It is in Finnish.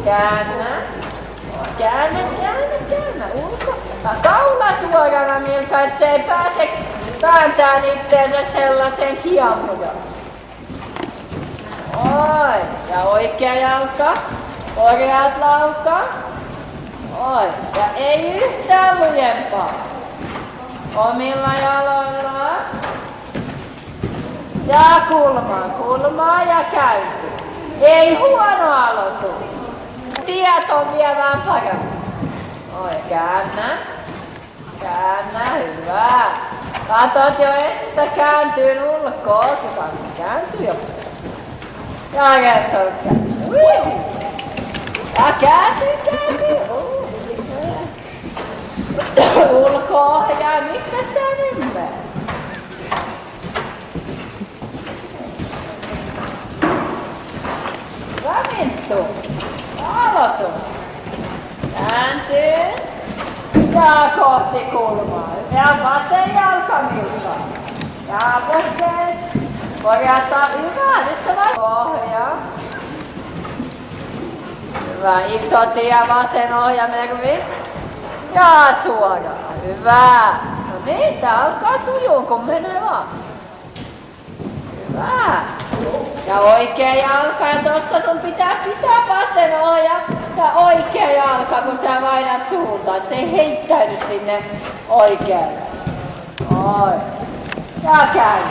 Käännä. Käännä. Ulko. Kaula suorana miltä, että se ei pääse vääntämään itteensä sellaisen kiamujaan. Oi. Ja oikea jalka. Orjaat lauka. Oi. Ja ei yhtään lujempaa. Omilla jaloillaan. Ja kulmaan ja käynti. Ei huono aloitus. Tieto on vielä vähän paremmin. Oi, käännä. Käännä, hyvä. Katot jo että kääntyy ulkoa. Kääntyy jo. Ja kertoo kääntyy. Ja kääntyy. Ulko-ohjaa, mistä sä nyt menet? Minttu. Aloitu. Kääntyy. Ja kohti kulmaa. Ja vasen jalka miltä. Ja potteet. Korjataan. Hyvä. Nyt sä vaan ohjaa. Hyvä. Iso tie vasen ohja Mervi. Ja suoraan. Hyvä. No niin, tää alkaa sujuun kun menee vaan. Hyvä. Ja oikea jalka, ja tossa sun pitää vasen ohja ja oikea jalka, kun sä vaihdat suuntaan. Se ei heittäydy sinne oikealle. Oi. Ja käy.